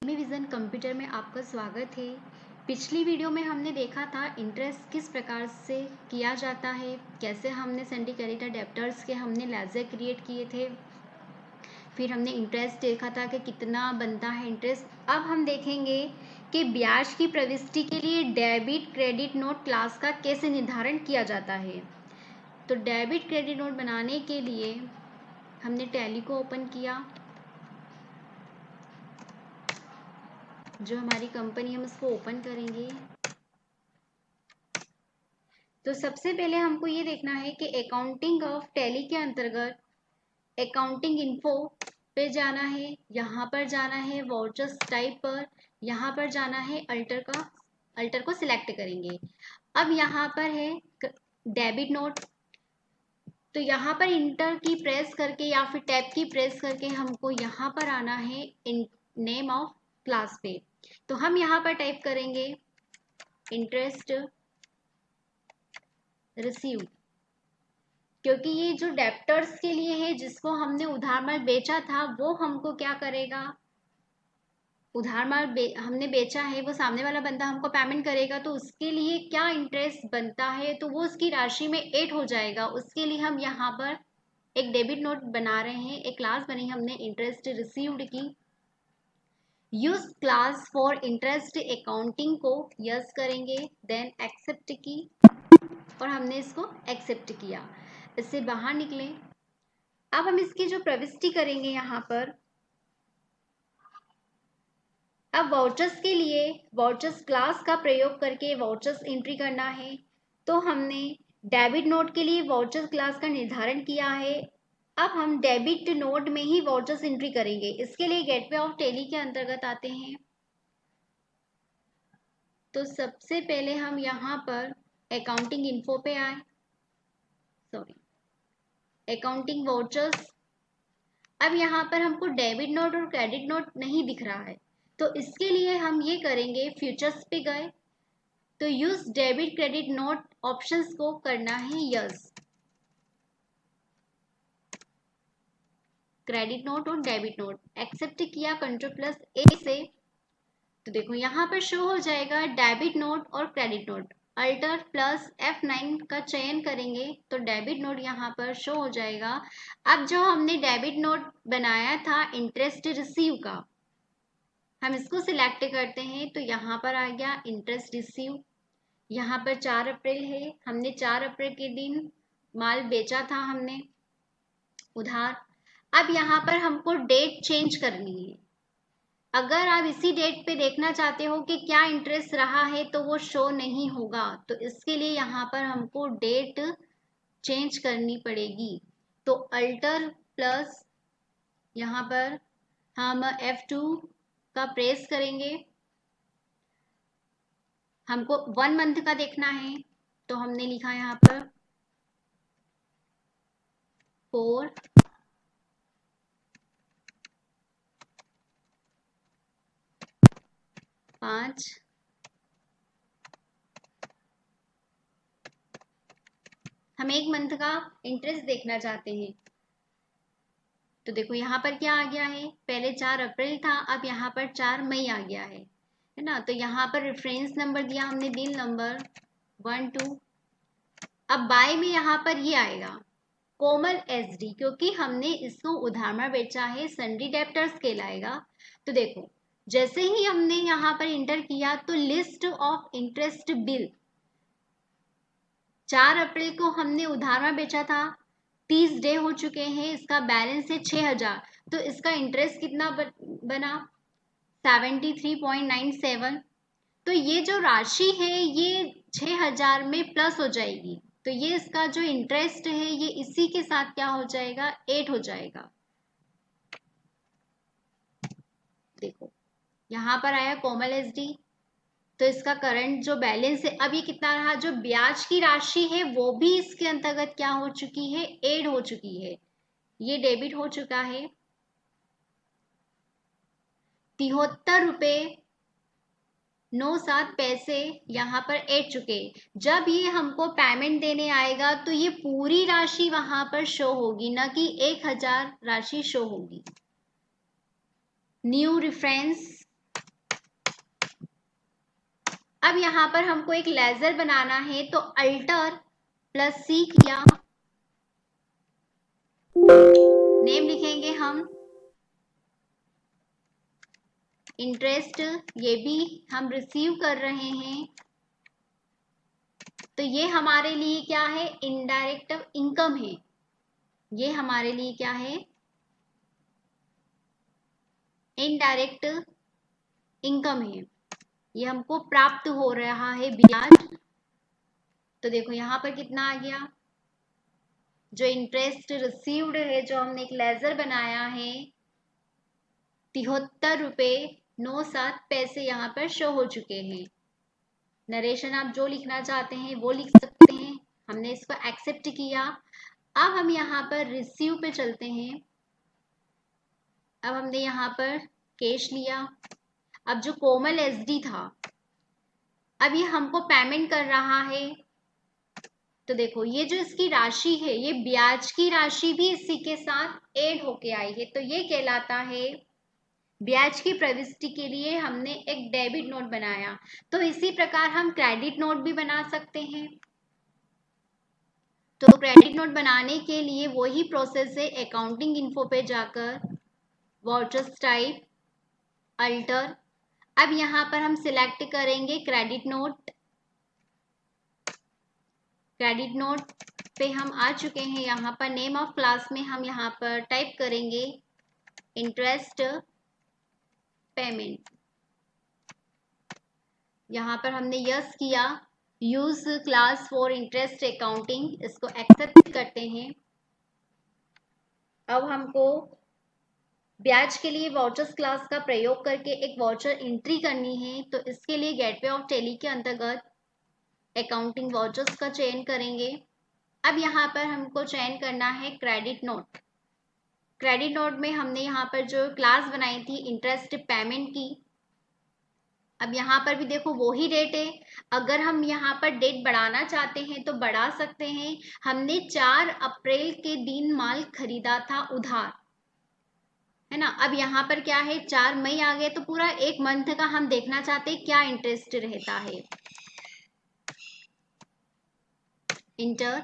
Vision computer में आपका स्वागत है। पिछली वीडियो में हमने देखा था इंटरेस्ट किस प्रकार से किया जाता है, कैसे हमने सन्डी क्रेडिटर डेब्टर्स के हमने लेजर क्रिएट किए थे। फिर हमने इंटरेस्ट देखा था कि कितना बनता है इंटरेस्ट। अब हम देखेंगे कि ब्याज की प्रविष्टि के लिए डेबिट क्रेडिट नोट क्लास का कैसे निर्धारण किया जाता है। तो डेबिट क्रेडिट नोट बनाने के लिए हमने टैली को ओपन किया, जो हमारी कंपनी, हम उसको ओपन करेंगे। तो सबसे पहले हमको ये देखना है कि अकाउंटिंग ऑफ टैली के अंतर्गत अकाउंटिंग इन्फो पे जाना है, यहाँ पर जाना है वाउचर्स टाइप पर, यहाँ पर जाना है अल्टर को सिलेक्ट करेंगे। अब यहाँ पर है डेबिट नोट, तो यहाँ पर इंटर की प्रेस करके या फिर टैब की प्रेस करके हमको यहाँ पर आना है नेम ऑफ क्लास पे। तो हम यहाँ पर टाइप करेंगे इंटरेस्ट रिसीव, क्योंकि ये जो डेप्टर्स के लिए है, जिसको हमने उधार माल बेचा था, वो हमको क्या करेगा, उधार माल हमने बेचा है, वो सामने वाला बंदा हमको पेमेंट करेगा, तो उसके लिए क्या इंटरेस्ट बनता है तो वो उसकी राशि में ऐड हो जाएगा। उसके लिए हम यहाँ पर एक डेबिट नोट बना रहे हैं, एक क्लास बनी हमने इंटरेस्ट रिसीव्ड की। Use class for interest accounting को यस करेंगे, देन एक्सेप्ट की, और हमने इसको एक्सेप्ट किया। इससे बाहर निकले। अब हम इसकी जो प्रविष्टि करेंगे यहाँ पर, अब वाउचर्स के लिए वाउचर्स क्लास का प्रयोग करके वाउचर्स एंट्री करना है। तो हमने डेबिट नोट के लिए वाउचर्स क्लास का निर्धारण किया है। अब हम डेबिट नोट में ही वाउचर्स एंट्री करेंगे। इसके लिए गेटवे ऑफ टैली के अंतर्गत आते हैं। तो सबसे पहले हम यहाँ पर अकाउंटिंग इन्फो पे आए, अकाउंटिंग वाउचर्स। अब यहाँ पर हमको डेबिट नोट और क्रेडिट नोट नहीं दिख रहा है, तो इसके लिए हम ये करेंगे, फ्यूचर्स पे गए तो use debit credit note options को करना है यस। क्रेडिट नोट और डेबिट नोट एक्सेप्ट किया Ctrl+A से। तो देखो यहाँ पर शो हो जाएगा डेबिट नोट और क्रेडिट नोट। Alt+F9 का चयन करेंगे तो डेबिट नोट यहाँ पर शो हो जाएगा। अब जो हमने डेबिट नोट बनाया था इंटरेस्ट रिसीव का, हम इसको सिलेक्ट करते हैं, तो यहाँ पर आ गया इंटरेस्ट रिसीव। यहाँ पर 4 अप्रैल है, हमने 4 अप्रैल के दिन माल बेचा था हमने उधार। अब यहाँ पर हमको डेट चेंज करनी है। अगर आप इसी डेट पे देखना चाहते हो कि क्या इंटरेस्ट रहा है तो वो शो नहीं होगा, तो इसके लिए यहाँ पर हमको डेट चेंज करनी पड़ेगी। तो अल्टर प्लस यहाँ पर हम F2 का प्रेस करेंगे। हमको 1 मंथ का देखना है, तो हमने लिखा यहाँ पर 4 5 हम 1 मंथ का इंटरेस्ट देखना चाहते हैं। तो देखो यहाँ पर क्या आ गया है, पहले 4 अप्रैल था, अब यहाँ पर 4 मई आ गया है ना। तो यहाँ पर रेफरेंस नंबर दिया हमने, डील नंबर 1 2। अब बाय में यहाँ पर ये आएगा कोमल SD, क्योंकि हमने इसको उधार में बेचा है, सन्डी डेब्टर्स कहलाएगा। तो देखो जैसे ही हमने यहाँ पर इंटर किया तो लिस्ट ऑफ इंटरेस्ट बिल, 4 अप्रैल को हमने उधार में बेचा था, 30 डे हो चुके हैं, इसका बैलेंस है 6000, तो इसका इंटरेस्ट कितना बना 73.97। तो ये जो राशि है ये 6000 में प्लस हो जाएगी, तो ये इसका जो इंटरेस्ट है ये इसी के साथ क्या हो जाएगा, 8 हो जाएगा। देखो यहाँ पर आया कोमल SD, तो इसका करंट जो बैलेंस है अब ये कितना रहा, जो ब्याज की राशि है वो भी इसके अंतर्गत क्या हो चुकी है, ऐड हो चुकी है, ये डेबिट हो चुका है 73 रुपये 97 पैसे यहाँ पर ऐड चुके। जब ये हमको पेमेंट देने आएगा तो ये पूरी राशि वहां पर शो होगी, ना कि 1000 राशि शो होगी। न्यू रेफरेंस अब यहाँ पर हमको एक लेजर बनाना है, तो अल्टर प्लस सी किया, नेम लिखेंगे हम इंटरेस्ट, ये भी हम रिसीव कर रहे हैं, तो ये हमारे लिए क्या है, इनडायरेक्ट इनकम है। ये हमारे लिए क्या है, इनडायरेक्ट इनकम है, ये हमको प्राप्त हो रहा है ब्याज। तो देखो यहाँ पर कितना आ गया, जो इंटरेस्ट रिसीव्ड है, जो हमने एक लेजर बनाया है, 73 रुपये 97 पैसे यहाँ पर शो हो चुके हैं। नरेशन आप जो लिखना चाहते हैं वो लिख सकते हैं, हमने इसको एक्सेप्ट किया। अब हम यहाँ पर रिसीव पे चलते हैं। अब हमने यहाँ पर कैश लिया। अब जो कोमल एसडी था, अब ये हमको पेमेंट कर रहा है, तो देखो ये जो इसकी राशि है, ये ब्याज की राशि भी इसी के साथ ऐड होके आई है, तो ये कहलाता है ब्याज की प्रविष्टि के लिए हमने एक डेबिट नोट बनाया। तो इसी प्रकार हम क्रेडिट नोट भी बना सकते हैं। तो क्रेडिट नोट बनाने के लिए वही प्रोसेस है, अकाउंटिंग इन्फो पे जाकर वाउचर्स टाइप अल्टर। अब यहाँ पर हम सिलेक्ट करेंगे क्रेडिट नोट। क्रेडिट नोट पे हम आ चुके हैं। यहाँ पर नेम ऑफ क्लास में हम यहाँ पर टाइप करेंगे इंटरेस्ट पेमेंट। यहाँ पर हमने यस किया, use class for interest accounting, इसको एक्सेप्ट करते हैं। अब हमको ब्याज के लिए वाउचर्स क्लास का प्रयोग करके एक वाउचर एंट्री करनी है, तो इसके लिए गेटवे ऑफ टैली के अंतर्गत अकाउंटिंग वाउचर्स का चयन करेंगे। अब यहाँ पर हमको चयन करना है क्रेडिट नोट। क्रेडिट नोट में हमने यहाँ पर जो क्लास बनाई थी इंटरेस्ट पेमेंट की, अब यहाँ पर भी देखो वो ही डेट है। अगर हम यहाँ पर डेट बढ़ाना चाहते हैं तो बढ़ा सकते हैं। हमने 4 अप्रैल के दिन माल खरीदा था उधार, है ना। अब यहाँ पर क्या है, 4 मई आ गए, तो पूरा एक मंथ का हम देखना चाहते हैं क्या इंटरेस्ट रहता है, इंटर।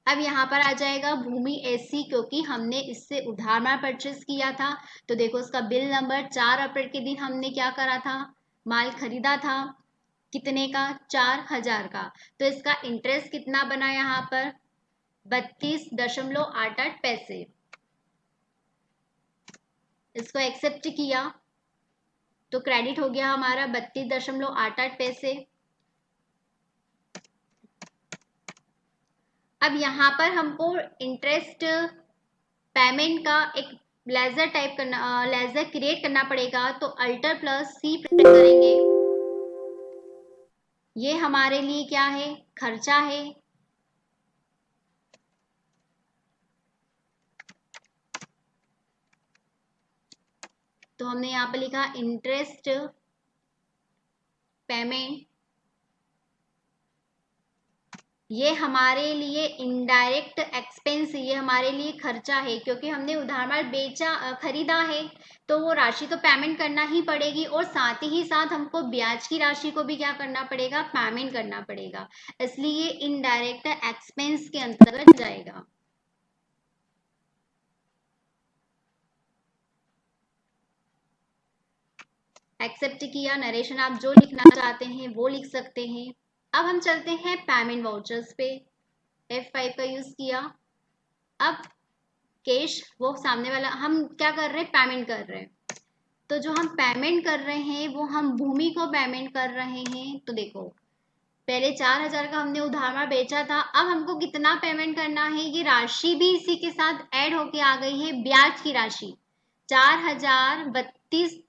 अब यहाँ पर आ जाएगा भूमि एसी, क्योंकि हमने इससे उधार माल परचेस किया था। तो देखो इसका बिल नंबर 4 अप्रैल के दिन हमने क्या करा था, माल खरीदा था, कितने का, 4000 का। तो इसका इंटरेस्ट कितना बना यहाँ पर, 32.88 पैसे। इसको एक्सेप्ट किया तो क्रेडिट हो गया हमारा 32.88 पैसे। अब यहाँ पर हमको इंटरेस्ट पेमेंट का एक लेजर टाइप करना, लेजर क्रिएट करना पड़ेगा, तो अल्टर प्लस सी प्रेस करेंगे। ये हमारे लिए क्या है, खर्चा है। तो हमने यहाँ पर लिखा इंटरेस्ट पेमेंट, ये हमारे लिए इनडायरेक्ट एक्सपेंस, ये हमारे लिए खर्चा है, क्योंकि हमने उधार माल बेचा खरीदा है, तो वो राशि तो पेमेंट करना ही पड़ेगी, और साथ ही साथ हमको ब्याज की राशि को भी क्या करना पड़ेगा, पेमेंट करना पड़ेगा, इसलिए इनडायरेक्ट एक्सपेंस के अंतर्गत जाएगा। एक्सेप्ट किया, नरेशन आप जो लिखना चाहते हैं वो लिख सकते हैं। अब हम चलते हैं पेमेंट वाउचर्स पे, F5 का यूज किया। अब कैश, वो सामने वाला हम क्या कर रहे हैं, पेमेंट कर रहे हैं, तो जो हम पेमेंट कर रहे हैं वो हम भूमि को पेमेंट कर रहे हैं। तो देखो पहले 4000 का हमने उधार माल बेचा था, अब हमको कितना पेमेंट करना है, ये राशि भी इसी के साथ ऐड होके आ गई है, ब्याज की राशि 4032